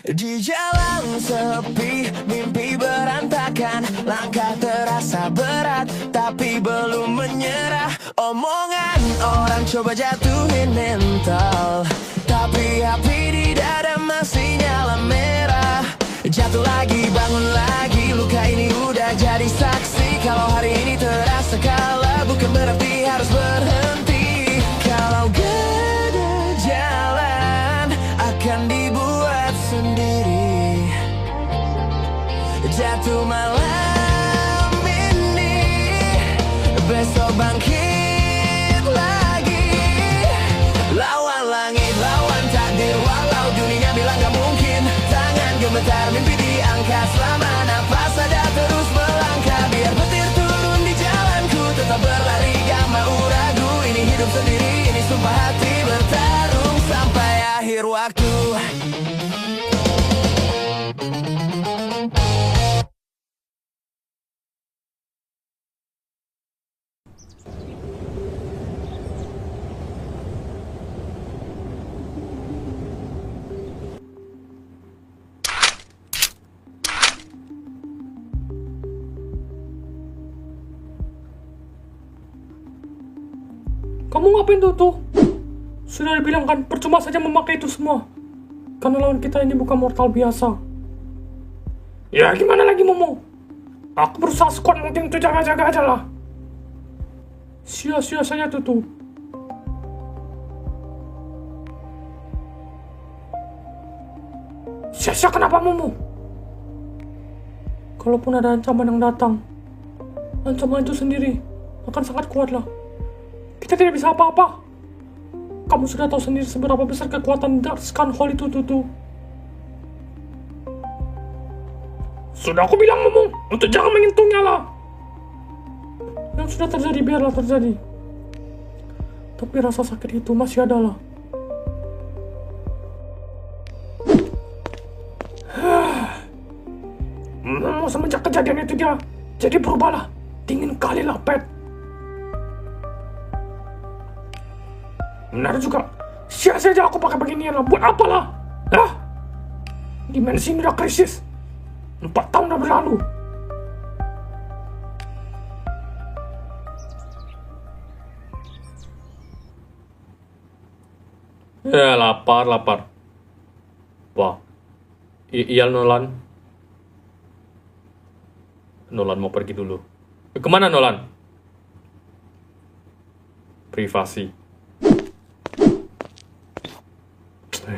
Di jalan sepi, mimpi berantakan. Langkah terasa berat, tapi belum menyerah. Omongan orang coba jatuhin mental, tapi api di dada masih nyala merah. Jatuh lagi, bangun lagi, luka ini udah jadi saksi. Kalau hari ini terasa kalah, bukan berarti harus berhenti. Kalau gak ada jalan, akan dibuat sendiri. Jatuh malam ini, besok bangkit lagi. Lawan langit, lawan takdir, walau dunia bilang gak mungkin. Tangan gemetar, mimpi diangkat, selama nafas ada terus melangkah. Biar petir turun di jalanku, tetap berlari gak mau ragu. Ini hidup sendiri, ini sumpah hati bertarung sampai akhir waktu. Kamu ngapain tuh? Sudah dibilang kan, percuma saja memakai itu semua. Karena lawan kita ini bukan mortal biasa. Ya gimana lagi Momo? Aku berusaha sekuat mungkin untuk jaga-jaga aja lah. Sia-sia saja tuh. Sia-sia kenapa Momo? Kalaupun ada ancaman yang datang, ancaman itu sendiri akan sangat kuat lah. Kita tidak bisa apa-apa. Kamu sudah tahu sendiri seberapa besar kekuatan Dark Scan Hall itu tuh. Sudah aku bilang Momo, untuk jangan menyentuhnya lah. Yang sudah terjadi biarlah terjadi. Tapi rasa sakit itu masih ada lah. Momo semenjak kejadian itu dia jadi berubah lah. Dingin kali lah Pet. Benar juga. Sia-sia aja aku pakai beginian lah. Buat apa lah? Dimensi ini udah krisis. 4 tahun udah berlalu. Lapar. Wah. Iya Nolan. Nolan mau pergi dulu. Kemana Nolan? Privasi.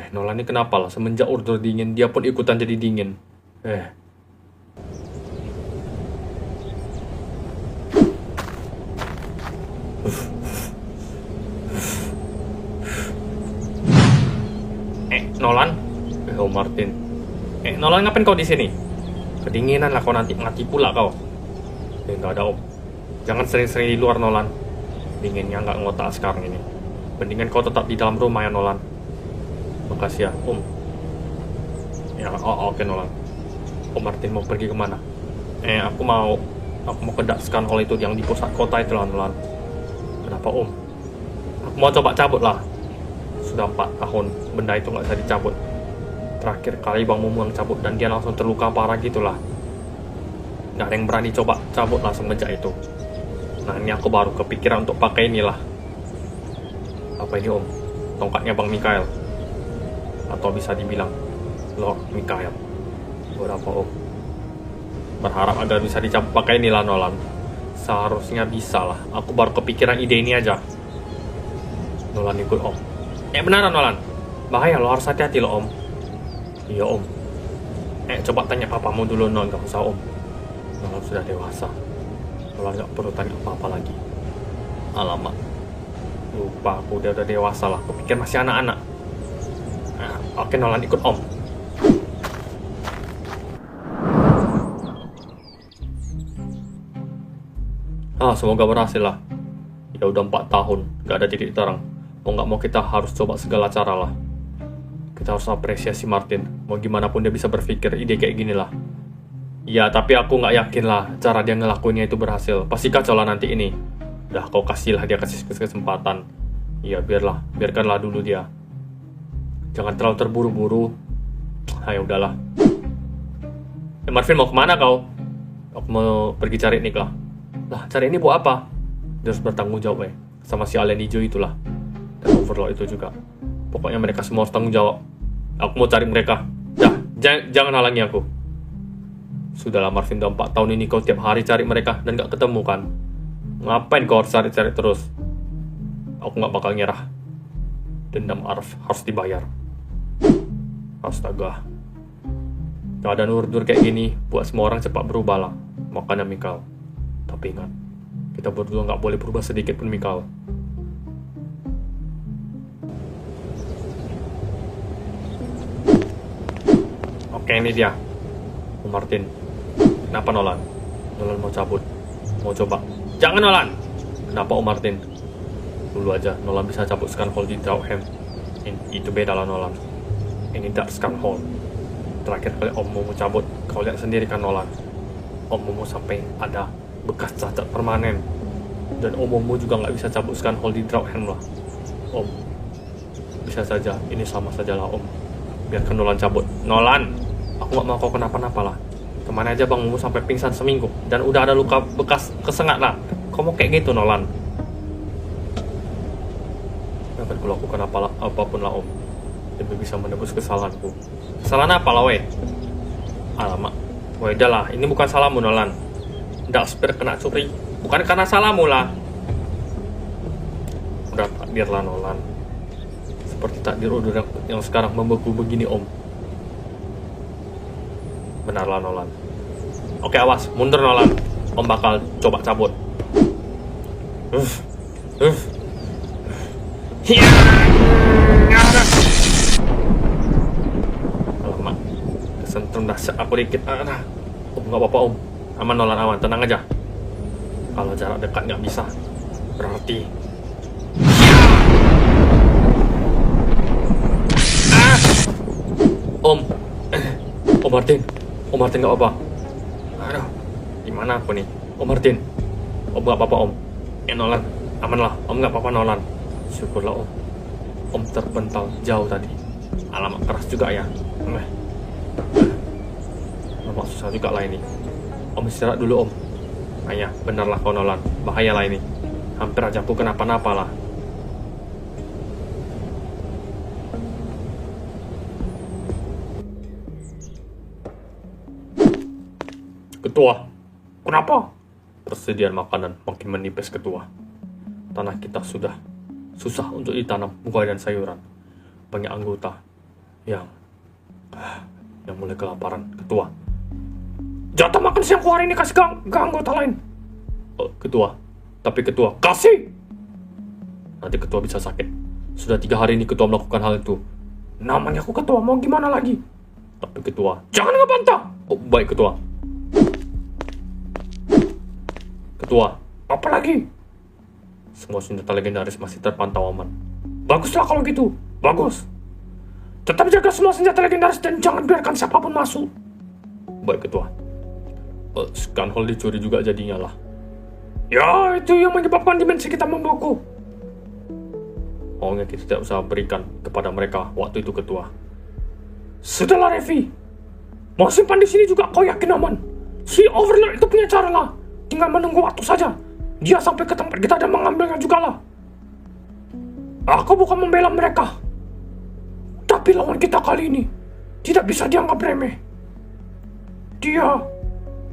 Nolan ini kenapa lah? Semenjak order dingin, dia pun ikutan jadi dingin. Nolan? Martin. Nolan ngapain kau di sini? Kedinginan lah kau nanti mati pula kau. Nggak ada Om. Jangan sering-sering di luar Nolan. Dinginnya nggak ngotak sekarang ini. Mendingan kau tetap di dalam rumah ya Nolan. Makasih ya Om. Ya oke Nolan. Om Martin mau pergi kemana? Aku mau ke Dark Scan Hall itu yang di pusat kota itu lah Nolan. Kenapa Om? Aku mau coba cabut lah. Sudah 4 tahun benda itu nggak bisa dicabut. Terakhir kali Bang Momo yang cabut dan dia langsung terluka parah gitulah. Nggak ada yang berani coba cabut lah semenjak itu. Nah ini aku baru kepikiran untuk pakai inilah. Apa ini Om? Tongkatnya Bang Mikael. Atau bisa dibilang Lord Mikael. Berapa Om? Berharap agar bisa dicabut pakai inilah Nolan. Seharusnya bisa lah. Aku baru kepikiran ide ini aja. Nolan ikut Om. Beneran Nolan. Bahaya lo, harus hati-hati lo Om. Iya Om. Coba tanya papamu dulu Nolan, gak usah Om. Nolan sudah dewasa. Nolan gak perlu tanya apa-apa lagi. Alamak. Lupa aku, dia udah dewasa lah. Aku pikir masih anak-anak. Oke Nolan ikut Om. Semoga berhasil lah. Ya udah 4 tahun, gak ada titik terang. Mau gak mau kita harus coba segala cara lah. Kita harus apresiasi Martin. Mau gimana pun dia bisa berpikir ide kayak gini lah. Ya tapi aku gak yakin lah cara dia ngelakuinnya itu berhasil. Pasti kacau lah nanti ini. Udah kau kasihlah dia kasih kesempatan. Ya biarkanlah dulu dia. Jangan terlalu terburu-buru. Ayo udahlah. Marvin mau kemana kau? Aku mau pergi cari Nick lah. Lah, cari ini buat apa? Dia harus bertanggung jawab sama si alien hijau itulah. Dan Overlord itu juga. Pokoknya mereka semua harus tanggung jawab. Aku mau cari mereka. Dah, jangan halangi aku. Sudahlah Marvin, udah 4 tahun ini kau tiap hari cari mereka dan gak ketemu kan? Ngapain kau harus cari-cari terus? Aku gak bakal nyerah. Dendam Arf harus dibayar. Astaga. Keadaan urdur kayak gini buat semua orang cepat berubah lah. Makanya Mikal. Tapi ingat, kita berdua gak boleh berubah sedikit pun Mikal. Oke, ini dia Om Martin. Kenapa Nolan? Nolan mau cabut. Mau coba. Jangan Nolan! Kenapa Om Martin? Dulu aja Nolan bisa cabut Scan Hall di Drougham. Itu beda lah Nolan. Ini Dark Scan Hall. Terakhir kali Om mau cabut, kau lihat sendiri kan Nolan. Om mau sampai ada bekas cacat permanen. Dan Om juga nggak bisa cabut Scan Hall di Drougham lah. Om, bisa saja ini sama saja lah Om. Biarkan Nolan cabut. Nolan, aku nggak mau kau kenapa-napa lah. Kemana aja Bang Momo sampai pingsan seminggu dan udah ada luka bekas kesengat lah. Kau mau kayak gitu Nolan? Akan kulakukan apapun lah Om demi bisa menebus kesalahanku. Kesalahan apa lah weh? Alamak, weh dah lah, ini bukan salahmu Nolan. Dalspir kena curi, bukan karena salahmu lah. Udah takdir lah Nolan. Seperti takdir udah yang sekarang membeku begini Om. Benarlah Nolan. Oke awas, mundur Nolan. Om bakal coba cabut. Alamak, kesentuh dahsyat aku dikit. Om nggak apa-apa Om. Aman Nolan, aman, tenang aja. Kalau jarak dekat nggak bisa, berarti Om Martin nggak apa-apa. Aduh, gimana aku nih? Om Martin, Om nggak apa-apa Om. Nolan, aman lah. Om nggak apa-apa Nolan. Syukurlah Om. Om terpental jauh tadi. Alamak keras juga ya. Alamak susah juga lah ini. Om istirahat dulu Om. Ayah, benarlah kau Nolan. Bahaya lah ini. Hampir aja aku kenapa-napa lah. Ketua, kenapa? Persediaan makanan makin menipis Ketua. Tanah kita sudah susah untuk ditanam buah dan sayuran. Banyak anggota yang mulai kelaparan Ketua. Jatah makan siangku hari ini kasih ke anggota lain. Ketua, tapi Ketua kasih. Nanti Ketua bisa sakit. Sudah 3 hari ini Ketua melakukan hal itu. Namanya aku Ketua, mau gimana lagi? Tapi Ketua, jangan ngebantah. Baik Ketua. Ketua, apa lagi? Semua senjata legendaris masih terpantau aman. Baguslah kalau gitu, bagus. Tetap jaga semua senjata legendaris dan jangan biarkan siapapun masuk. Baik Ketua. Scan Hall dicuri juga jadinya lah. Ya, itu yang menyebabkan dimensi kita membeku. Maunya kita tidak usah berikan kepada mereka waktu itu Ketua. Sudahlah Revi. Mau simpan di sini juga kau yakin aman? Si Overlord itu punya cara lah. Tinggal menunggu waktu saja. Dia sampai ke tempat kita dan mengambilnya juga lah. Aku bukan membela mereka. Tapi lawan kita kali ini tidak bisa dianggap remeh. Dia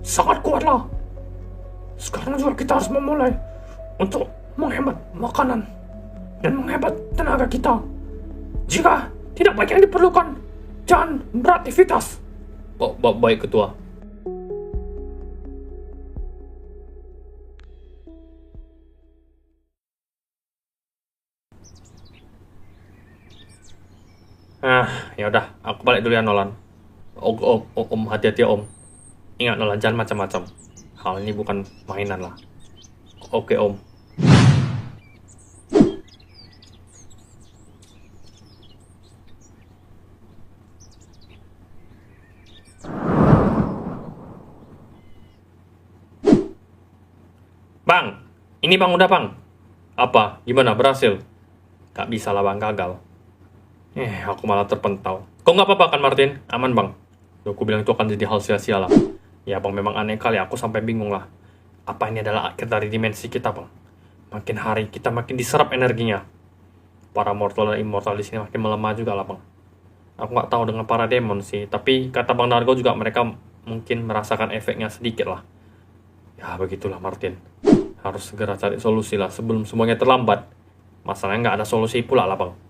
sangat kuat lah. Sekarang juga kita harus memulai untuk menghemat makanan dan menghemat tenaga kita. Jika tidak banyak yang diperlukan, jangan beraktivitas. Baik Ketua. Ya udah, aku balik dulu ya Nolan. Om hati-hati ya Om. Ingat Nolan, jangan macam-macam. Hal ini bukan mainan lah. Oke Om. Bang, ini Bang udah Bang. Apa? Gimana? Berhasil? Gak bisa lah Bang, gagal. Aku malah terpental. Kok nggak apa-apa kan Martin? Aman bang. Duh, aku bilang itu akan jadi hal sia-sia lah. Ya bang, memang aneh kali, aku sampai bingung lah. Apa ini adalah akhir dari dimensi kita bang? Makin hari kita makin diserap energinya. Para mortal dan immortal di sini makin melemah juga lah bang. Aku nggak tahu dengan para demon sih, tapi kata bang Dargo juga mereka mungkin merasakan efeknya sedikit lah. Ya begitulah Martin. Harus segera cari solusi lah sebelum semuanya terlambat. Masalahnya nggak ada solusi pula lah bang.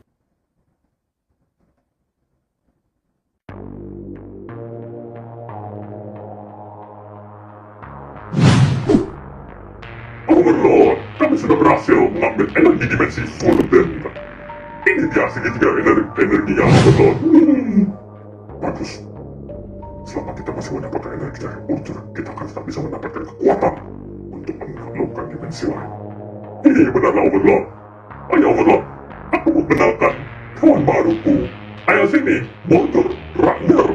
Overlord, kami sudah berhasil mengambil energi dimensi Golden. Ini dia segitiga energinya, Overlord. Bagus. Selama kita masih mendapatkan energi dari Ultra, kita akan tetap bisa mendapatkan kekuatan untuk menaklukkan dimensi lain. Ini benarlah Overlord. Ayo Overlord, aku mengenalkan kawan baruku. Ayo sini, Mortar Ragnar.